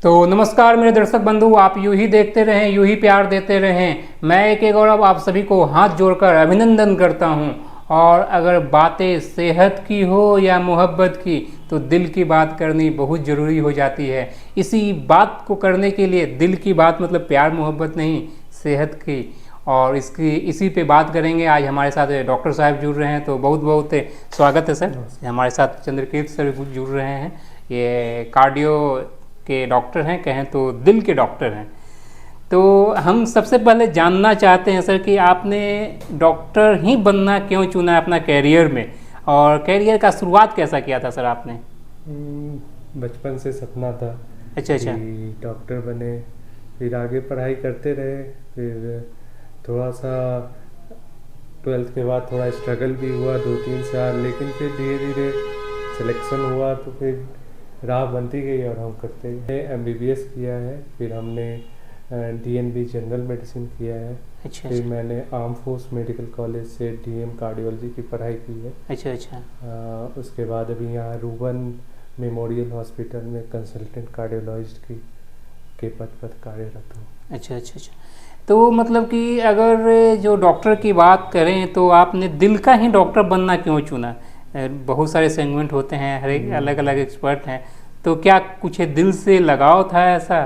तो नमस्कार मेरे दर्शक बंधु, आप यूं ही देखते रहें, यूं ही प्यार देते रहें। मैं एक गौरव आप सभी को हाथ जोड़कर अभिनंदन करता हूं। और अगर बातें सेहत की हो या मोहब्बत की, तो दिल की बात करनी बहुत ज़रूरी हो जाती है। इसी बात को करने के लिए, दिल की बात मतलब प्यार मोहब्बत नहीं, सेहत की, और इसकी इसी पे बात करेंगे। आज हमारे साथ डॉक्टर साहब जुड़ रहे हैं, तो बहुत बहुत स्वागत है सर। हमारे साथ चंद्रकीर्त सर जुड़ रहे हैं। ये कार्डियो के डॉक्टर हैं, कहें तो दिल के डॉक्टर हैं। तो हम सबसे पहले जानना चाहते हैं सर कि आपने डॉक्टर ही बनना क्यों चुना है अपना कैरियर में, और कैरियर का शुरुआत कैसा किया था सर आपने? बचपन से सपना था अच्छा अच्छा। कि डॉक्टर बने। फिर आगे पढ़ाई करते रहे। फिर थोड़ा सा 12th के बाद थोड़ा स्ट्रगल भी हुआ 2-3 साल, लेकिन फिर धीरे धीरे सिलेक्शन हुआ तो फिर राह बनती गई और हम करते गए। MBBS किया है, फिर हमने DNB जनरल मेडिसिन किया है। अच्छा फिर अच्छा। मैंने आर्म फोर्स मेडिकल कॉलेज से DM कार्डियोलॉजी की पढ़ाई की है। अच्छा अच्छा। उसके बाद अभी यहाँ रूबन मेमोरियल हॉस्पिटल में कंसल्टेंट कार्डियोलॉजिस्ट के पद पर कार्यरत हूँ। अच्छा अच्छा अच्छा। तो मतलब कि अगर जो डॉक्टर की बात करें, तो आपने दिल का ही डॉक्टर बनना क्यों चुना? बहुत सारे सेगमेंट होते हैं, हर एक अलग अलग एक्सपर्ट हैं, तो क्या कुछ दिल से लगाव था ऐसा?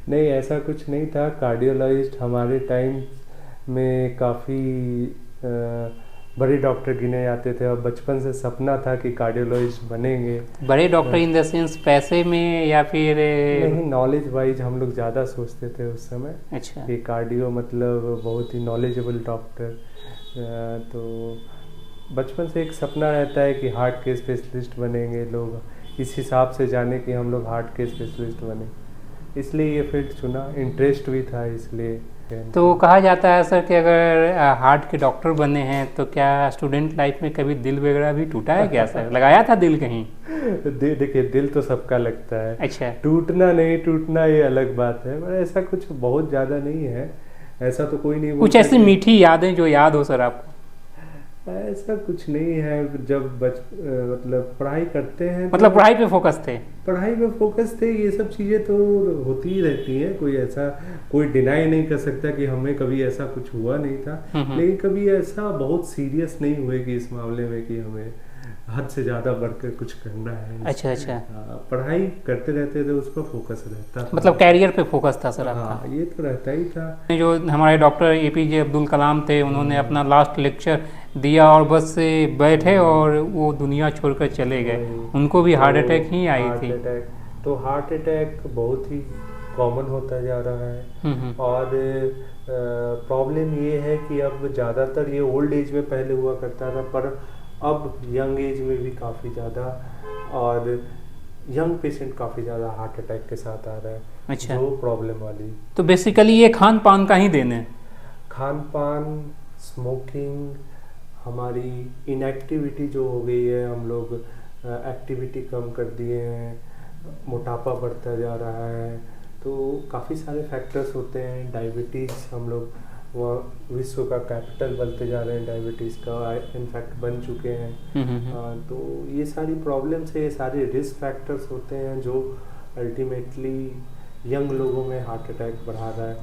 नहीं, ऐसा कुछ नहीं था। कार्डियोलॉजिस्ट हमारे टाइम में काफ़ी बड़े डॉक्टर गिने जाते थे और बचपन से सपना था कि कार्डियोलॉजिस्ट बनेंगे। बड़े डॉक्टर इन द सेंस पैसे में या फिर? नहीं, नॉलेज वाइज हम लोग ज़्यादा सोचते थे उस समय। अच्छा। कि कार्डियो मतलब बहुत ही नॉलेजेबल डॉक्टर। तो बचपन से एक सपना रहता है कि हार्ट के स्पेशलिस्ट बनेंगे लोग, इस हिसाब से जाने कि हम लोग हार्ट के स्पेशलिस्ट बने, इसलिए ये फील्ड चुना। इंटरेस्ट भी था इसलिए। तो कहा जाता है सर कि अगर हार्ट के डॉक्टर बने हैं, तो क्या स्टूडेंट लाइफ में कभी दिल वगैरह भी टूटा है क्या सर? लगाया था दिल कहीं? देखिए, दिल तो सबका लगता है। अच्छा। टूटना नहीं टूटना ये अलग बात है, पर ऐसा कुछ बहुत ज़्यादा नहीं है। ऐसा तो कोई नहीं कुछ बोलता ऐसी कि मीठी यादें जो याद हो सर आपको? ऐसा कुछ नहीं है। जब मतलब पढ़ाई करते हैं मतलब तो पढ़ाई पे फोकस थे? पढ़ाई में फोकस थे। ये सब चीज़ें तो होती ही रहती हैं। कोई ऐसा कोई डिनाई नहीं कर सकता कि हमें कभी ऐसा कुछ हुआ नहीं था। हम्म। लेकिन कभी ऐसा बहुत सीरियस नहीं हुए कि इस मामले में कि हमें हद से ज़्यादा बढ़कर कुछ करना है। अच्छा अच्छा। पढ़ाई करते रहते थे, उस पर फोकस रहता था। मतलब कैरियर पे फोकस था सर आपका? हाँ, ये तो रहता ही था। जो हमारे डॉक्टर APJ अब्दुल कलाम थे, उन्होंने अपना लास्ट लेक्चर दिया और बस से बैठे और वो दुनिया छोड़कर चले गए। वही। उनको भी हार्ट तो अटैक ही आई हार्ट थी। अटैक तो हार्ट अटैक बहुत ही कॉमन होता जा रहा है। हम्म। और प्रॉब्लम ये है कि अब ज़्यादातर ये ओल्ड एज में पहले हुआ करता था, पर अब यंग एज में भी काफ़ी ज़्यादा, और यंग पेशेंट काफ़ी ज़्यादा हार्ट अटैक के साथ आ रहा है। अच्छा। जो प्रॉब्लम वाली तो बेसिकली ये खान पान का ही देन है? खान पान, स्मोकिंग, हमारी इनएक्टिविटी जो हो गई है, हम लोग एक्टिविटी कम कर दिए हैं, मोटापा बढ़ता जा रहा है, तो काफ़ी सारे फैक्टर्स होते हैं। डायबिटीज़, हम लोग वह विश्व का कैपिटल बनते जा रहे हैं, डायबिटीज़ का इनफैक्ट बन चुके हैं। तो ये सारी प्रॉब्लम्स है, ये सारे रिस्क फैक्टर्स होते हैं जो अल्टीमेटली यंग लोगों में हार्ट अटैक बढ़ा रहा है।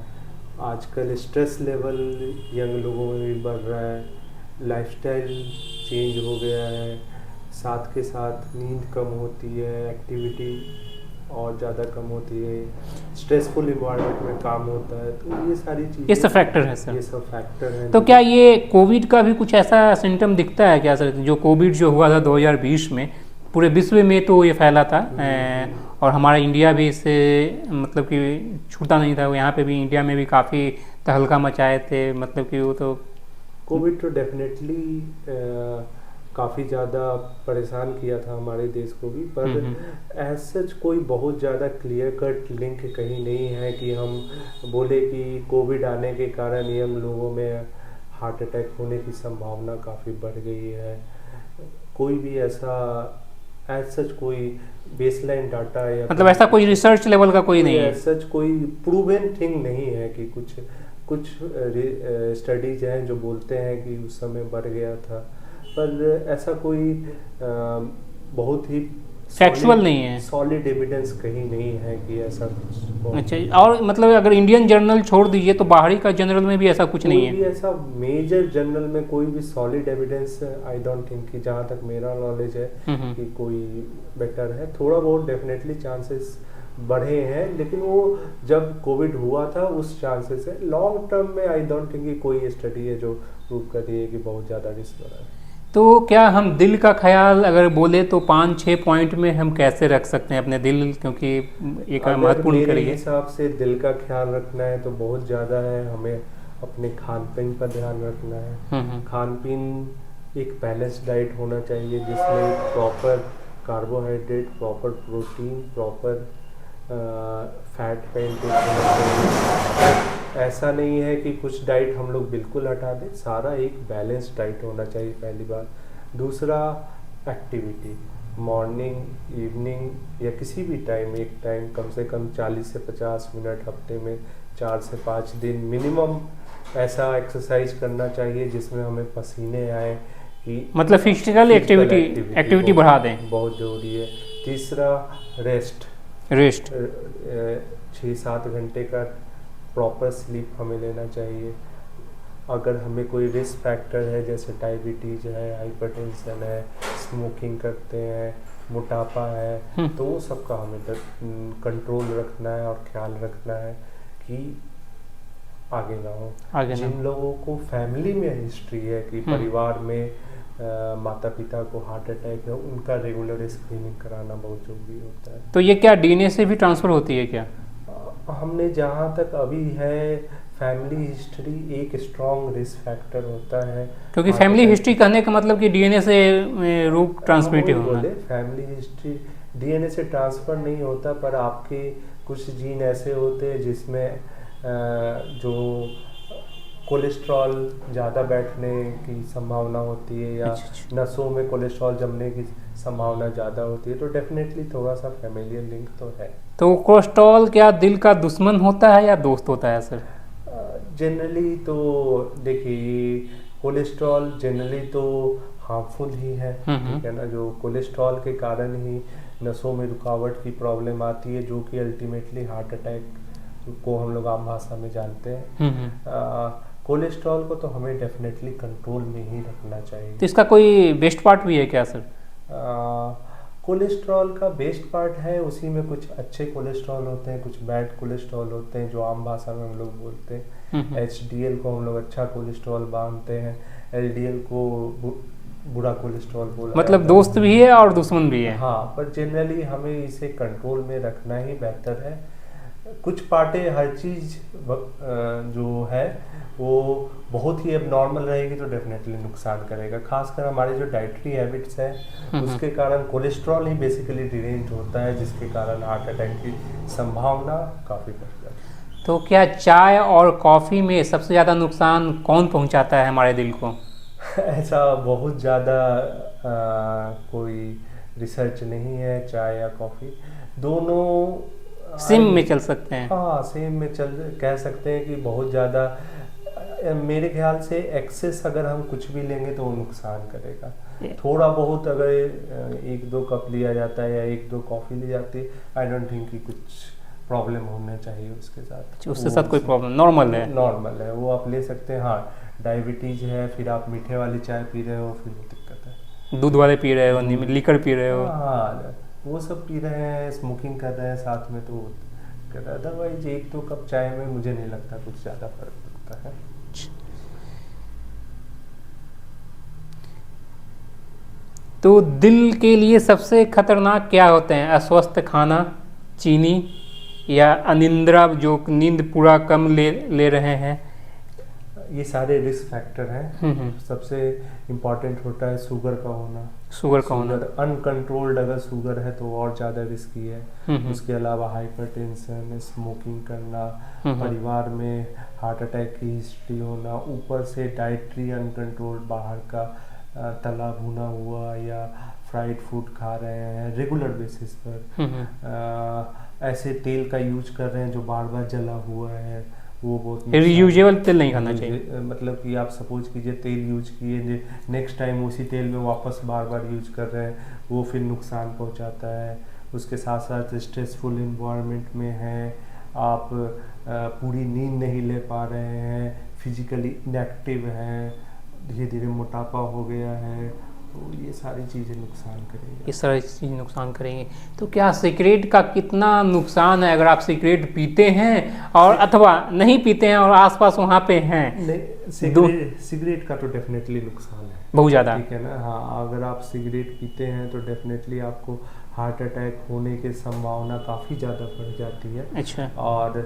आजकल स्ट्रेस लेवल यंग लोगों में भी बढ़ रहा है, लाइफस्टाइल चेंज हो गया है, साथ के साथ नींद कम होती है, एक्टिविटी और ज़्यादा कम होती है, स्ट्रेसफुल इन्वायरमेंट में काम होता है। तो ये सारी चीज़ें, ये सब फैक्टर है सर? ये सब फैक्टर हैं। तो क्या ये कोविड का भी कुछ ऐसा सिम्टम दिखता है क्या सर? जो कोविड जो हुआ था 2020 में, पूरे विश्व में तो ये फैला था, और हमारा इंडिया भी इससे मतलब कि छूटा नहीं था। यहाँ पे भी इंडिया में भी काफ़ी तहलका मचाए थे, मतलब कि वो तो कोविड तो डेफिनेटली काफ़ी ज़्यादा परेशान किया था हमारे देश को भी, पर एज सच कोई बहुत ज़्यादा क्लियर कट लिंक कहीं नहीं है कि हम बोले कि कोविड आने के कारण यंग लोगों में हार्ट अटैक होने की संभावना काफ़ी बढ़ गई है। कोई भी ऐसा एज सच कोई बेसलाइन डाटा या मतलब ऐसा कोई रिसर्च लेवल का कोई नहीं है? एज सच कोई प्रूवन थिंग नहीं है कि कुछ स्टडीज हैं जो बोलते हैं कि उस समय बढ़ गया था, पर ऐसा कोई बहुत ही फैक्चुअल नहीं है। सॉलिड एविडेंस कहीं नहीं है कि ऐसा कुछ अच्छा, और मतलब अगर इंडियन जर्नल छोड़ दीजिए तो बाहरी का जर्नल में भी ऐसा कुछ नहीं कोई भी है। ऐसा मेजर जर्नल में कोई भी solid evidence I don't think कि जहाँ तक मेरा नॉलेज है हम्म। कि कोई बेटर है। थोड़ा बहुत डेफिनेटली चांसेस बढ़े हैं, लेकिन वो जब कोविड हुआ था उस चांसेस है। लॉन्ग टर्म में आई डोंट थिंक कि कोई स्टडी है जो प्रूव कर रही है कि बहुत ज़्यादा रिस्क बढ़ा है। तो क्या हम दिल का ख्याल अगर बोले तो 5-6 पॉइंट में हम कैसे रख सकते हैं अपने दिल, क्योंकि एक अगर महत्वपूर्ण मेरे करिए। हिसाब से दिल का ख्याल रखना है तो बहुत ज़्यादा है, हमें अपने खान पीन पर ध्यान रखना है। खान पीन एक बैलेंस डाइट होना चाहिए जिसमें proper carbohydrate, proper protein, proper fat का इंटेक होना चाहिए। ऐसा नहीं है कि कुछ डाइट हम लोग बिल्कुल हटा दें, सारा एक बैलेंस डाइट होना चाहिए पहली बार। दूसरा, एक्टिविटी मॉर्निंग इवनिंग या किसी भी टाइम, एक टाइम कम से कम 40 से 50 मिनट हफ्ते में 4 से 5 दिन मिनिमम ऐसा एक्सरसाइज करना चाहिए जिसमें हमें पसीने आए कि मतलब फिजिकल एक्टिविटी बढ़ा दें। बहुत ज़रूरी है। तीसरा, रेस्ट 6-7 घंटे का प्रॉपर स्लीप हमें लेना चाहिए। अगर हमें कोई रिस्क फैक्टर है जैसे डायबिटीज़ है, हाइपरटेंशन है, स्मोकिंग करते हैं, मोटापा है, तो वो सब का हमें कंट्रोल रखना है और ख्याल रखना है कि आगे ना हो। जिन लोगों को फैमिली में हिस्ट्री है कि परिवार में माता पिता को हार्ट अटैक है, उनका रेगुलर स्क्रीनिंग कराना बहुत जरूरी होता है। तो ये क्या डीएनए से भी ट्रांसफर होती है क्या? हमने जहाँ तक अभी है, फैमिली हिस्ट्री एक स्ट्रॉन्ग रिस्क फैक्टर होता है, क्योंकि फैमिली हिस्ट्री कहने का मतलब कि डीएनए से रूप ट्रांसमिट होना। फैमिली हिस्ट्री डीएनए से ट्रांसफर नहीं होता, पर आपके कुछ जीन ऐसे होते हैं जिसमें जो कोलेस्ट्रॉल ज़्यादा बैठने की संभावना होती है या नसों में कोलेस्ट्रॉल जमने की संभावना ज़्यादा होती है, तो डेफिनेटली थोड़ा सा फैमिलियल लिंक तो है। तो कोलेस्ट्रॉल क्या दिल का दुश्मन होता है या दोस्त होता है सर? जनरली तो देखिए, कोलेस्ट्रॉल जनरली तो हार्मफुल ही है, ठीक है ना। जो कोलेस्ट्रॉल के कारण ही नसों में रुकावट की प्रॉब्लम आती है, जो कि अल्टीमेटली हार्ट अटैक को हम लोग आम भाषा में जानते हैं। कोलेस्ट्रॉल को तो हमें डेफिनेटली कंट्रोल में ही रखना चाहिए। तो इसका कोई बेस्ट पार्ट भी है क्या सर? कोलेस्ट्रॉल का बेस्ट पार्ट है, उसी में कुछ अच्छे कोलेस्ट्रॉल होते हैं, कुछ बैड कोलेस्ट्रॉल होते हैं जो आम भाषा में हम लोग बोलते हैं। HDL को हम लोग अच्छा कोलेस्ट्रॉल मानते हैं, LDL को बुरा कोलेस्ट्रॉल बोला, मतलब दोस्त भी है और दुश्मन भी है। हाँ, पर जनरली हमें इसे कंट्रोल में रखना ही बेहतर है। कुछ पार्टें, हर चीज़ जो है वो बहुत ही अब नॉर्मल रहेगी तो डेफिनेटली नुकसान करेगा। खासकर हमारे जो डाइटरी हैबिट्स हैं उसके कारण कोलेस्ट्रॉल ही बेसिकली डिरेंज होता है, जिसके कारण हार्ट अटैक की संभावना काफ़ी बढ़ जाती है। तो क्या चाय और कॉफ़ी में सबसे ज़्यादा नुकसान कौन पहुंचाता है हमारे दिल को? ऐसा बहुत ज़्यादा कोई रिसर्च नहीं है। चाय या कॉफ़ी दोनों सेम में चल सकते हैं। हाँ, सेम में कह सकते हैं कि बहुत ज़्यादा, मेरे ख्याल से एक्सेस अगर हम कुछ भी लेंगे तो वो नुकसान करेगा। थोड़ा बहुत अगर 1-2 कप लिया जाता है या 1-2 कॉफ़ी ली जाती है, आई डोंट थिंक कि कुछ प्रॉब्लम होना चाहिए उसके साथ। उसके साथ कोई प्रॉब्लम नॉर्मल है, वो आप ले सकते हैं। हाँ, डायबिटीज़ है, फिर आप मीठे वाली चाय पी रहे हो, फिर दिक्कत है। दूध वाले पी रहे हो, लीकर पी रहे हो, हाँ वो सब पी रहे हैं, स्मोकिंग कर रहे हैं साथ में, तो अदरवाइज 1-2 कप चाय में मुझे नहीं लगता कुछ ज़्यादा फर्क पड़ता है। तो दिल के लिए सबसे खतरनाक क्या होते हैं? अस्वस्थ खाना, चीनी या अनिद्रा, जो नींद पूरा कम ले रहे हैं? ये सारे रिस्क फैक्टर हैं। सबसे इम्पॉर्टेंट होता है शुगर का होना। अनकंट्रोल्ड अगर शुगर है तो और ज़्यादा रिस्की है। उसके अलावा हाइपरटेंशन, स्मोकिंग करना, परिवार में हार्ट अटैक की हिस्ट्री होना, ऊपर से डाइटरी अनकंट्रोल्ड, बाहर का तला भुना हुआ या फ्राइड फूड खा रहे हैं रेगुलर बेसिस पर, ऐसे तेल का यूज कर रहे हैं जो बार बार जला हुआ है, वो बहुत रियूजेबल तेल नहीं खाना चाहिए। मतलब कि आप सपोज कीजिए तेल यूज किए, नेक्स्ट टाइम उसी तेल में वापस बार बार यूज कर रहे हैं, वो फिर नुकसान पहुंचाता है। उसके साथ साथ स्ट्रेसफुल इन्वायरमेंट में हैं आप, पूरी नींद नहीं ले पा रहे हैं, फिजिकली इनएक्टिव हैं, धीरे धीरे मोटापा हो गया है, तो ये सारी चीज़ें नुकसान करेंगी। ये सारी चीज़ नुकसान करेंगे। तो क्या सिगरेट का कितना नुकसान है अगर आप सिगरेट पीते हैं और अथवा नहीं पीते हैं और आसपास वहाँ पे हैं? नहीं, सिगरेट का तो डेफिनेटली नुकसान है, बहुत ज़्यादा, ठीक है ना। हाँ, अगर आप सिगरेट पीते हैं तो डेफिनेटली आपको हार्ट अटैक होने की संभावना काफ़ी ज़्यादा बढ़ जाती है। अच्छा। और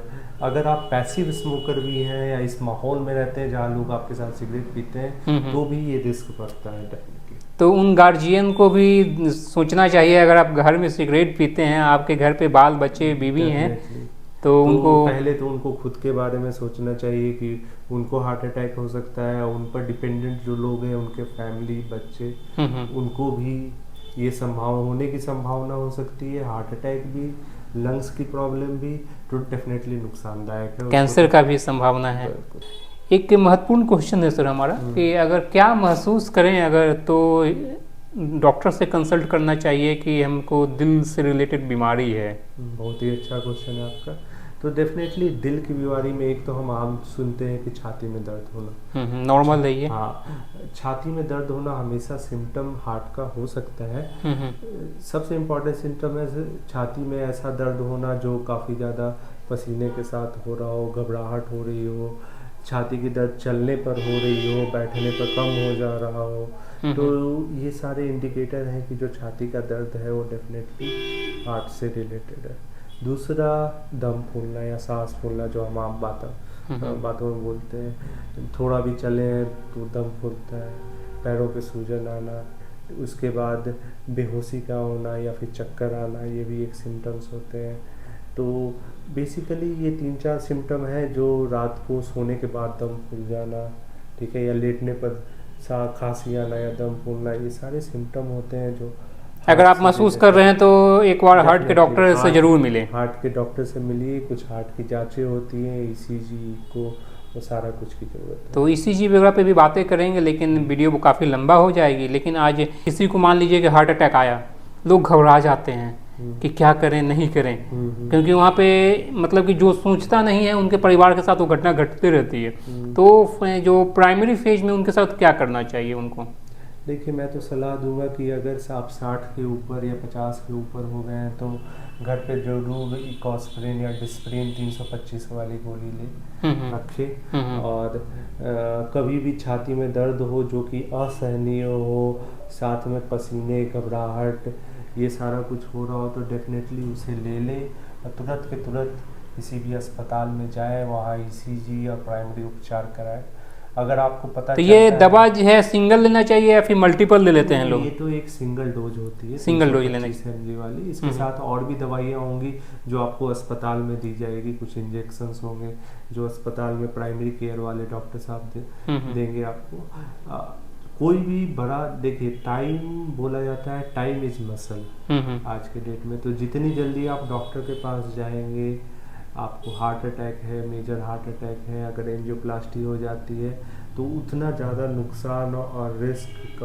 अगर आप पैसिव स्मोकर भी हैं या इस माहौल में रहते हैं जहाँ लोग आपके साथ सिगरेट पीते हैं, तो भी ये रिस्क बढ़ता है डेफिनेटली। तो उन गार्जियन को भी सोचना चाहिए, अगर आप घर में सिगरेट पीते हैं, आपके घर पे बाल बच्चे बीवी हैं, तो उनको पहले तो उनको खुद के बारे में सोचना चाहिए कि उनको हार्ट अटैक हो सकता है, उन पर डिपेंडेंट जो लोग हैं, उनके फैमिली, बच्चे, उनको भी ये होने की संभावना हो सकती है। हार्ट अटैक भी, लंग्स की प्रॉब्लम भी, तो डेफिनेटली नुकसानदायक है। कैंसर का भी संभावना है। एक महत्वपूर्ण क्वेश्चन है सर हमारा कि अगर क्या महसूस करें अगर, तो डॉक्टर से कंसल्ट करना चाहिए कि हमको दिल से रिलेटेड बीमारी है? बहुत ही अच्छा क्वेश्चन है आपका। तो डेफिनेटली दिल की बीमारी में एक तो हम आम सुनते हैं कि छाती में दर्द होना, नॉर्मल है ये। हाँ, छाती में दर्द होना हमेशा सिम्टम हार्ट का हो सकता है। सबसे इम्पोर्टेंट सिम्टम है छाती में ऐसा दर्द होना जो काफ़ी ज़्यादा पसीने के साथ हो रहा हो, घबराहट हो रही हो, छाती की दर्द चलने पर हो रही हो, बैठने पर कम हो जा रहा हो, तो ये सारे इंडिकेटर हैं कि जो छाती का दर्द है वो डेफिनेटली हार्ट से रिलेटेड है। दूसरा, दम फूलना या सांस फूलना, जो हम आम बातों में बोलते हैं, थोड़ा भी चले तो दम फूलता है, पैरों पे सूजन आना, उसके बाद बेहोशी का होना या फिर चक्कर आना, ये भी एक सिम्टम्स होते हैं। तो बेसिकली ये 3-4 सिम्टम हैं जो रात को सोने के बाद दम फूल जाना, ठीक है, या लेटने पर खांसी आना या दम फूलना, ये सारे सिम्टम होते हैं जो अगर आप महसूस कर रहे हैं तो एक बार हार्ट के डॉक्टर से ज़रूर मिलें। हार्ट के डॉक्टर से मिलिए, कुछ हार्ट की जांचें होती हैं, ईसीजी को, वो सारा कुछ की जरूरत है। तो ईसीजी वगैरह पे भी बातें करेंगे, लेकिन वीडियो वो काफ़ी लंबा हो जाएगी। लेकिन आज किसी को मान लीजिए कि हार्ट अटैक आया, लोग घबरा जाते हैं कि क्या करें नहीं करें, क्योंकि वहाँ पे मतलब कि जो सोचता नहीं है उनके परिवार के साथ वो घटना घटती रहती है। तो जो प्राइमरी फेज में उनके साथ क्या करना चाहिए उनको? देखिए, मैं तो सलाह दूंगा कि अगर आप 60 के ऊपर या 50 के ऊपर हो गए हैं तो घर पे जरूर इकोस्प्रिन या डिस्प्रिन 325 वाली गोली ले रखें। और कभी भी छाती में दर्द हो जो कि असहनीय हो, साथ में पसीने, घबराहट, ये सारा कुछ हो रहा हो, तो डेफिनेटली उसे ले लें और तुरंत के तुरंत किसी भी अस्पताल में जाएं, वहाँ ईसीजी और प्राइमरी उपचार कराएं। अगर आपको पता तो ये दवा जो है सिंगल लेना चाहिए या फिर मल्टीपल ले लेते हैं लोग? ये तो एक सिंगल डोज होती है, सिंगल डोज लेना mg वाली। इसके साथ और भी दवाइयाँ होंगी जो आपको अस्पताल में दी जाएगी, कुछ इंजेक्शंस होंगे जो अस्पताल में प्राइमरी केयर वाले डॉक्टर साहब देंगे आपको। कोई भी बड़ा, देखिए, टाइम बोला जाता है, टाइम इज मसल आज के डेट में। तो जितनी जल्दी आप डॉक्टर के पास जाएंगे, आपको हार्ट अटैक है, मेजर हार्ट अटैक है, अगर एंजियोप्लास्टी हो जाती है तो उतना ज़्यादा नुकसान और रिस्क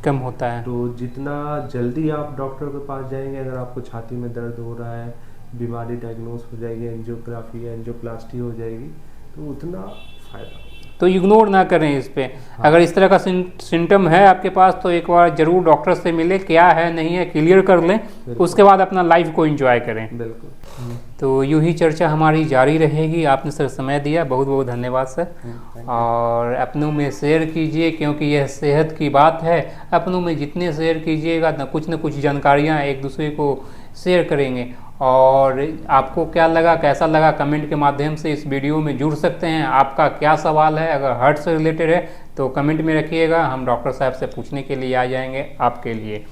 कम होता है। तो जितना जल्दी आप डॉक्टर के पास जाएंगे, अगर आपको छाती में दर्द हो रहा है, बीमारी डायग्नोस हो जाएगी, एंजियोग्राफी या एंजियोप्लास्टी हो जाएगी, तो उतना फ़ायदा। तो इग्नोर ना करें इस पे। हाँ। अगर इस तरह का सिम्टम है आपके पास तो एक बार ज़रूर डॉक्टर से मिले, क्या है नहीं है क्लियर कर लें, उसके बाद अपना लाइफ को एंजॉय करें। बिल्कुल। तो यूं ही चर्चा हमारी जारी रहेगी। आपने सर समय दिया, बहुत बहुत धन्यवाद सर। और अपनों में शेयर कीजिए, क्योंकि यह सेहत की बात है। अपनों में जितने शेयर कीजिएगा न कुछ जानकारियाँ एक दूसरे को शेयर करेंगे। और आपको क्या लगा, कैसा लगा, कमेंट के माध्यम से इस वीडियो में जुड़ सकते हैं। आपका क्या सवाल है, अगर हार्ट से रिलेटेड है तो कमेंट में रखिएगा, हम डॉक्टर साहब से पूछने के लिए आ जाएंगे आपके लिए।